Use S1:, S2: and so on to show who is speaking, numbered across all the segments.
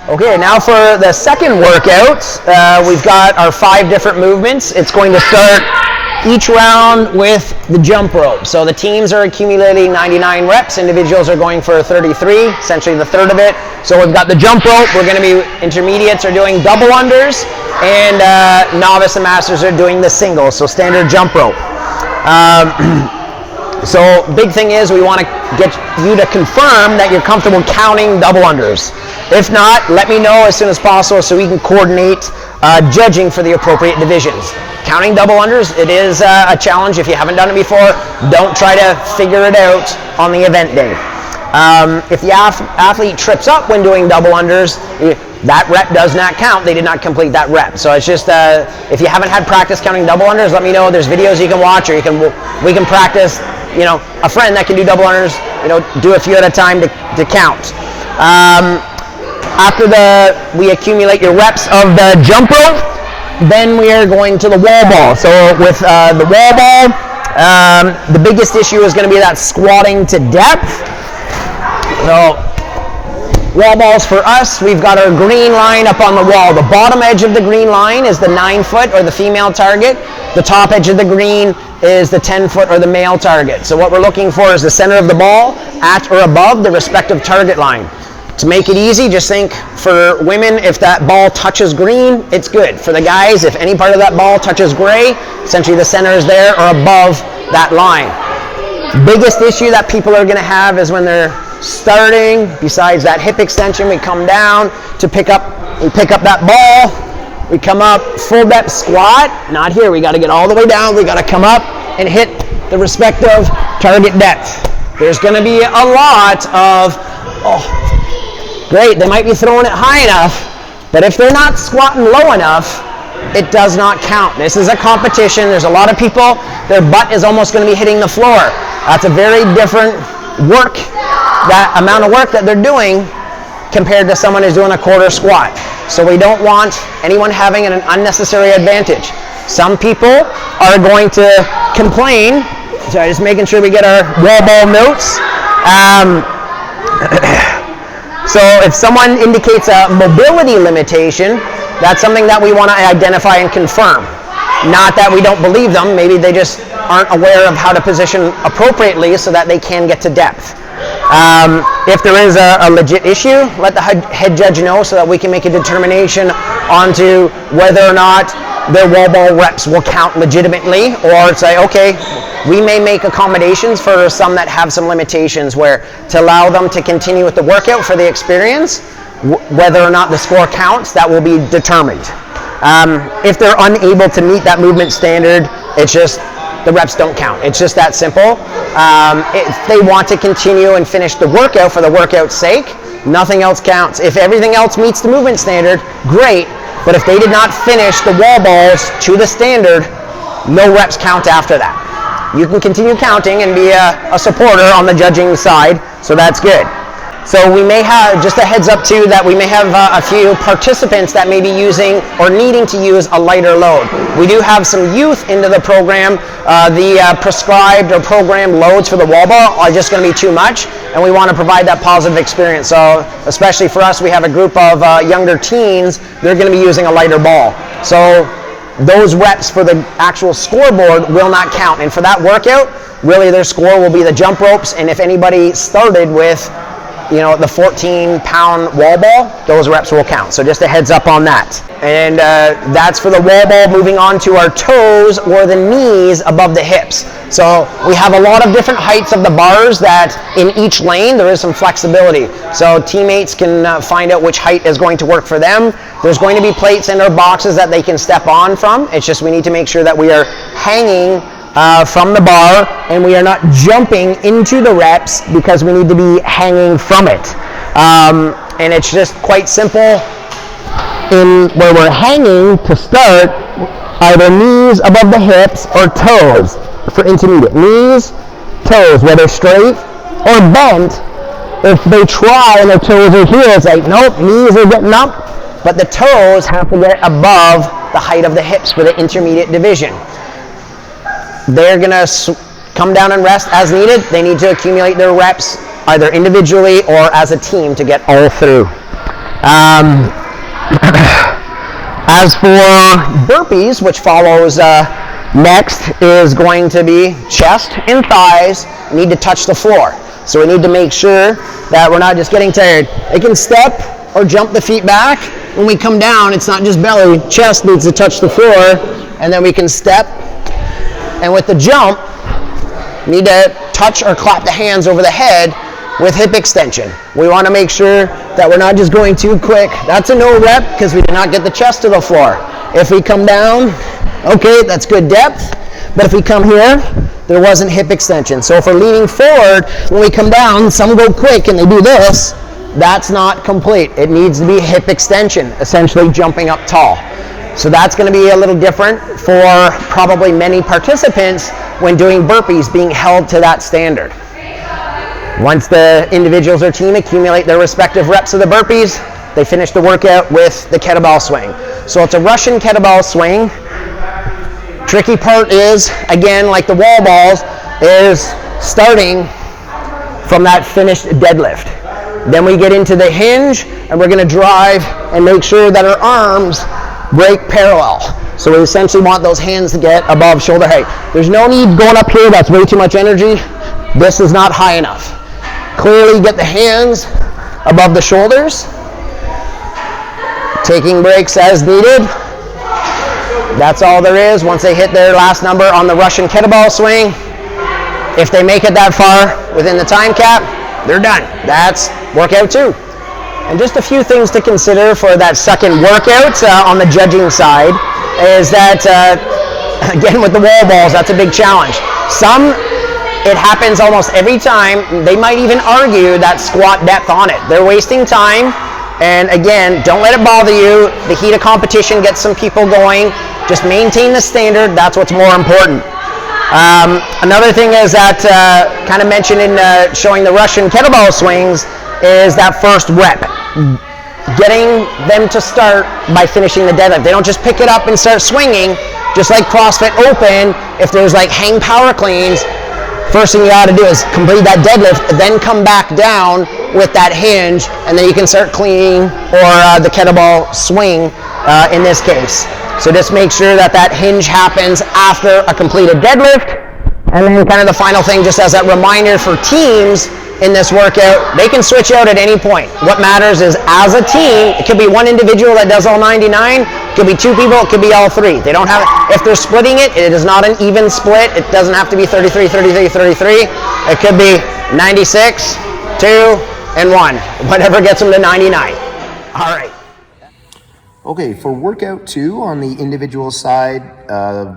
S1: Okay, now for the second workout, we've got our 5 different movements. It's going to start each round with the jump rope. So the teams are accumulating 99 reps, individuals are going for 33, essentially the third of it. So we've got the jump rope, we're going to be, intermediates are doing double unders, and novice and masters are doing the singles, so standard jump rope. So big thing is we want to get you to confirm that you're comfortable counting double unders. If not, let me know as soon as possible so we can coordinate judging for the appropriate divisions. Counting double unders, it is a challenge. If you haven't done it before, don't try to figure it out on the event day. If the athlete trips up when doing double unders, that rep does not count. They did not complete that rep. So it's just, if you haven't had practice counting double unders, let me know. There's videos you can watch, or we can practice, a friend that can do double unders, do a few at a time to count. After we accumulate your reps of the jump rope, then we are going to the wall ball. So with the wall ball, the biggest issue is going to be that squatting to depth. So wall balls for us, we've got our green line up on the wall. The bottom edge of the green line is the 9-foot or the female target. The top edge of the green is the 10-foot or the male target. So what we're looking for is the center of the ball at or above the respective target line. To make it easy, just think for women, if that ball touches green, it's good. For the guys, if any part of that ball touches gray, essentially the center is there or above that line. Biggest issue that people are going to have is when they're starting, besides that hip extension, we come down to pick up that ball, we come up, full depth squat, not here, we got to get all the way down, we got to come up and hit the respective target depth. There's going to be a lot of, great, they might be throwing it high enough, but if they're not squatting low enough, it does not count. This is a competition. There's a lot of people, their butt is almost going to be hitting the floor. That's a very different work, that amount of work that they're doing compared to someone who's doing a quarter squat. So we don't want anyone having an unnecessary advantage. Some people are going to complain, so just making sure we get our wall ball notes. So if someone indicates a mobility limitation, that's something that we want to identify and confirm. Not that we don't believe them, maybe they just aren't aware of how to position appropriately so that they can get to depth. If there is a legit issue, let the head judge know so that we can make a determination onto whether or not their wall ball reps will count legitimately, or say, okay, we may make accommodations for some that have some limitations where to allow them to continue with the workout for the experience, whether or not the score counts, that will be determined. If they're unable to meet that movement standard, it's just the reps don't count. It's just that simple. If they want to continue and finish the workout for the workout's sake, nothing else counts. If everything else meets the movement standard, great. But if they did not finish the wall balls to the standard, no reps count after that. You can continue counting and be a supporter on the judging side, so that's good. So we may have, just a heads up too, that we may have a few participants that may be using or needing to use a lighter load. We do have some youth into the program. The prescribed or programmed loads for the wall ball are just going to be too much, and we want to provide that positive experience. So especially for us, we have a group of younger teens, they're going to be using a lighter ball. So those reps for the actual scoreboard will not count. And for that workout, really their score will be the jump ropes, and if anybody started with the 14-pound wall ball, those reps will count. So just a heads up on that. And that's for the wall ball. Moving on to our toes or the knees above the hips. So we have a lot of different heights of the bars that in each lane there is some flexibility. So teammates can find out which height is going to work for them. There's going to be plates in our boxes that they can step on from. It's just we need to make sure that we are hanging from the bar, and we are not jumping into the reps because we need to be hanging from it. And it's just quite simple. In where we're hanging to start, either knees above the hips or toes for intermediate. Knees, toes, whether straight or bent. If they try and their toes are here, it's like, nope, knees are getting up, but the toes have to get above the height of the hips for the intermediate division. They're going to come down and rest as needed. They need to accumulate their reps either individually or as a team to get all through. As for burpees, which follows next, is going to be chest and thighs need to touch the floor. So we need to make sure that we're not just getting tired. They can step or jump the feet back. When we come down, it's not just belly, chest needs to touch the floor, and then we can step. And with the jump, need to touch or clap the hands over the head with hip extension. We want to make sure that we're not just going too quick. That's a no rep because we did not get the chest to the floor. If we come down, okay, that's good depth. But if we come here, there wasn't hip extension. So if we're leaning forward, when we come down, some go quick and they do this, that's not complete. It needs to be hip extension, essentially jumping up tall. So that's going to be a little different for probably many participants when doing burpees, being held to that standard. Once the individuals or team accumulate their respective reps of the burpees, they finish the workout with the kettlebell swing. So it's a Russian kettlebell swing. Tricky part is, again, like the wall balls, is starting from that finished deadlift. Then we get into the hinge, and we're going to drive and make sure that our arms break parallel. So we essentially want those hands to get above shoulder height. There's no need going up here, that's way too much energy. This is not high enough. Clearly get the hands above the shoulders. Taking breaks as needed. That's all there is. Once they hit their last number on the Russian kettlebell swing, if they make it that far within the time cap, they're done. That's workout 2. And just a few things to consider for that second workout on the judging side is that, again, with the wall balls, that's a big challenge. It happens almost every time. They might even argue that squat depth on it. They're wasting time. And again, don't let it bother you. The heat of competition gets some people going. Just maintain the standard. That's what's more important. Another thing is that, kind of mentioned in showing the Russian kettlebell swings, is that first rep. Getting them to start by finishing the deadlift. They don't just pick it up and start swinging. Just like CrossFit Open, if there's like hang power cleans, first thing you ought to do is complete that deadlift, then come back down with that hinge, and then you can start cleaning, or the kettlebell swing in this case. So just make sure that that hinge happens after a completed deadlift. And then kind of the final thing, just as a reminder for teams in this workout, they can switch out at any point. What matters is, as a team, it could be one individual that does all 99, it could be 2 people, it could be all 3. They don't have, if they're splitting it, it is not an even split. It doesn't have to be 33, 33, 33. It could be 96, 2, and 1. Whatever gets them to 99. All right.
S2: Okay, for workout 2 on the individual side,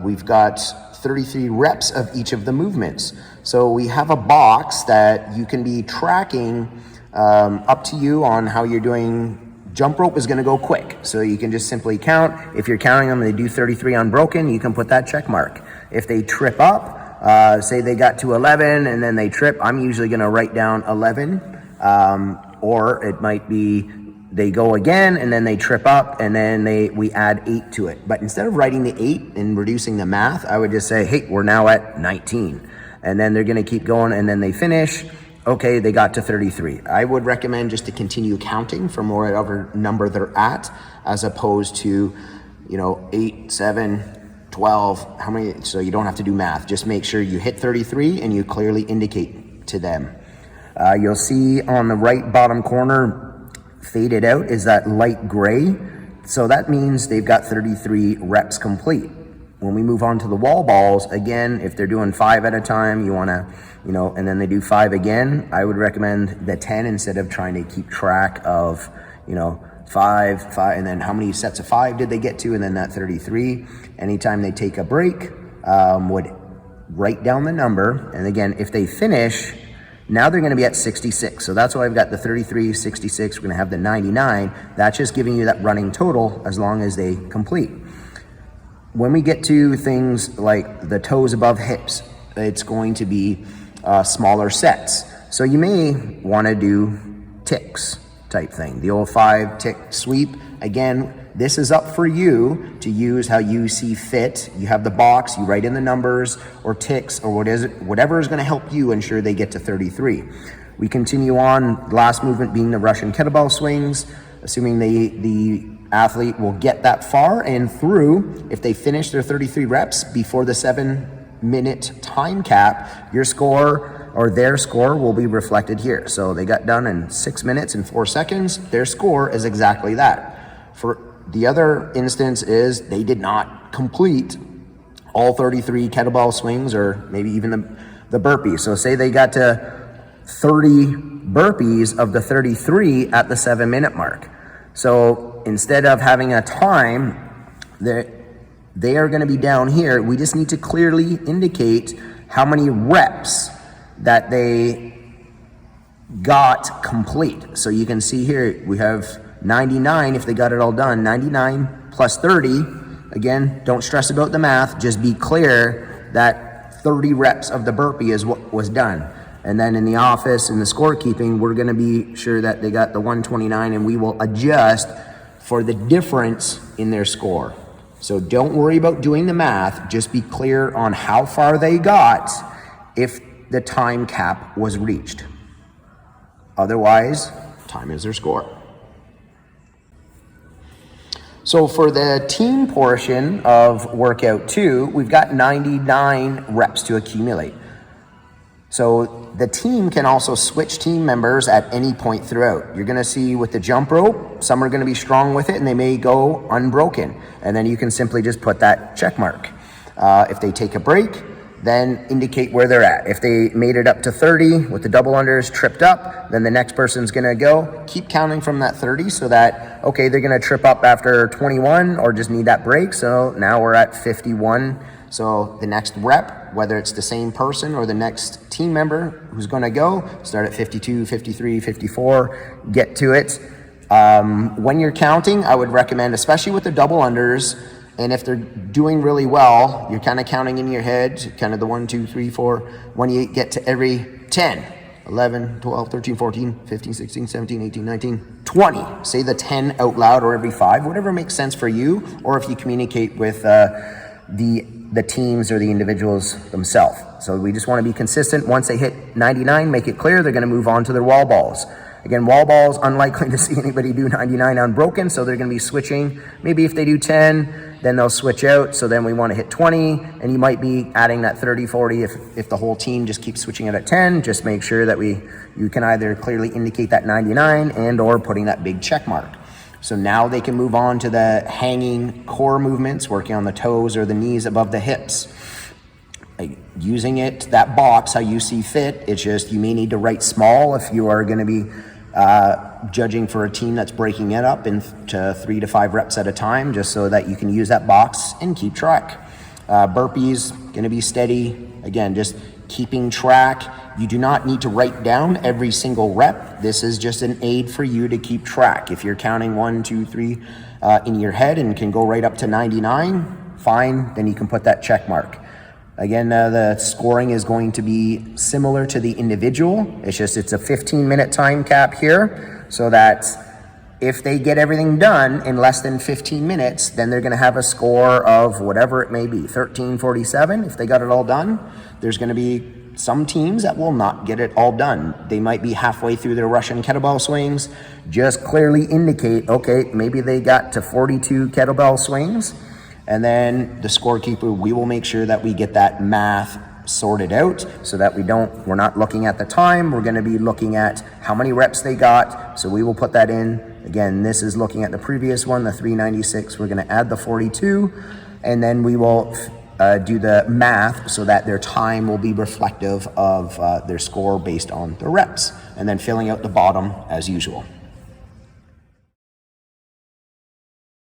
S2: we've got 33 reps of each of the movements. So we have a box that you can be tracking, up to you on how you're doing. Jump rope is going to go quick, so you can just simply count. If you're counting them and they do 33 unbroken, you can put that check mark. If they trip up, say they got to 11 and then they trip, I'm usually going to write down 11, or it might be they go again and then they trip up and then we add 8 to it. But instead of writing the 8 and reducing the math, I would just say, hey, we're now at 19. And then they're going to keep going, and then they finish. Okay, they got to 33. I would recommend just to continue counting from whatever number they're at, as opposed to, 8, 7, 12, how many, so you don't have to do math. Just make sure you hit 33 and you clearly indicate to them. You'll see on the right bottom corner, faded out, is that light gray. So that means they've got 33 reps complete. When we move on to the wall balls, again, if they're doing 5 at a time, you want to, and then they do 5 again, I would recommend the 10 instead of trying to keep track of, 5, and then how many sets of 5 did they get to, and then that 33. Anytime they take a break, would write down the number. And again, if they finish, now they're going to be at 66. So that's why I've got the 33, 66. We're going to have the 99. That's just giving you that running total as long as they complete. When we get to things like the toes above hips, it's going to be smaller sets. So you may want to do ticks type thing, the old 5 tick sweep. Again, this is up for you to use how you see fit. You have the box, you write in the numbers or ticks or whatever is going to help you ensure they get to 33. We continue on, last movement being the Russian kettlebell swings. assuming the athlete will get that far and through. If they finish their 33 reps before the 7-minute time cap, your score or their score will be reflected here. So they got done in 6 minutes and 4 seconds. Their score is exactly that. For the other instance is they did not complete all 33 kettlebell swings or maybe even the burpees. So say they got to 30 burpees of the 33 at the 7-minute mark. So instead of having a time, they are going to be down here. We just need to clearly indicate how many reps that they got complete. So you can see here we have 99 if they got it all done. 99 plus 30. Again, don't stress about the math. Just be clear that 30 reps of the burpee is what was done. And then in the office, in the scorekeeping, we're going to be sure that they got the 129, and we will adjust for the difference in their score. So don't worry about doing the math. Just be clear on how far they got if the time cap was reached. Otherwise, time is their score. So for the team portion of workout 2, we've got 99 reps to accumulate. So the team can also switch team members at any point throughout. You're going to see with the jump rope, some are going to be strong with it and they may go unbroken. And then you can simply just put that check mark. If they take a break, then indicate where they're at. If they made it up to 30 with the double unders tripped up, then the next person's going to go. Keep counting from that 30 so that, okay, they're going to trip up after 21 or just need that break. So now we're at 51. So the next rep, whether it's the same person or the next team member who's going to go, start at 52, 53, 54, get to it. When you're counting, I would recommend, especially with the double unders, and if they're doing really well, you're kind of counting in your head, kind of the 1, 2, 3, 4, when you get to every 10, 11, 12, 13, 14, 15, 16, 17, 18, 19, 20. Say the 10 out loud, or every 5, whatever makes sense for you, or if you communicate with the teams or the individuals themselves. So we just want to be consistent. Once they hit 99, make it clear they're going to move on to their wall balls. Again, wall balls, unlikely to see anybody do 99 unbroken, so they're going to be switching. Maybe if they do 10, then they'll switch out. So then we want to hit 20, and you might be adding that 30, 40 if the whole team just keeps switching it at 10. Just make sure that you can either clearly indicate that 99 and or putting that big check mark. So now they can move on to the hanging core movements, working on the toes or the knees above the hips. Using it, that box, how you see fit. It's just you may need to write small if you are going to be judging for a team that's breaking it up into 3 to 5 reps at a time, just so that you can use that box and keep track. Burpees, going to be steady. Again, just keeping track. You do not need to write down every single rep. This is just an aid for you to keep track. If you're counting 1, 2, 3 in your head and can go right up to 99, fine, then you can put that check mark. Again, the scoring is going to be similar to the individual. It's a 15-minute time cap here, so that if they get everything done in less than 15 minutes, then they're going to have a score of whatever it may be, 1347 if they got it all done. There's going to be some teams that will not get it all done. They might be halfway through their Russian kettlebell swings. Just clearly indicate, okay, maybe they got to 42 kettlebell swings. And then the scorekeeper, we will make sure that we get that math sorted out so that we're not looking at the time. We're going to be looking at how many reps they got. So we will put that in. Again, this is looking at the previous one, the 396. We're going to add the 42, and then we will do the math so that their time will be reflective of their score based on the reps, and then filling out the bottom as usual.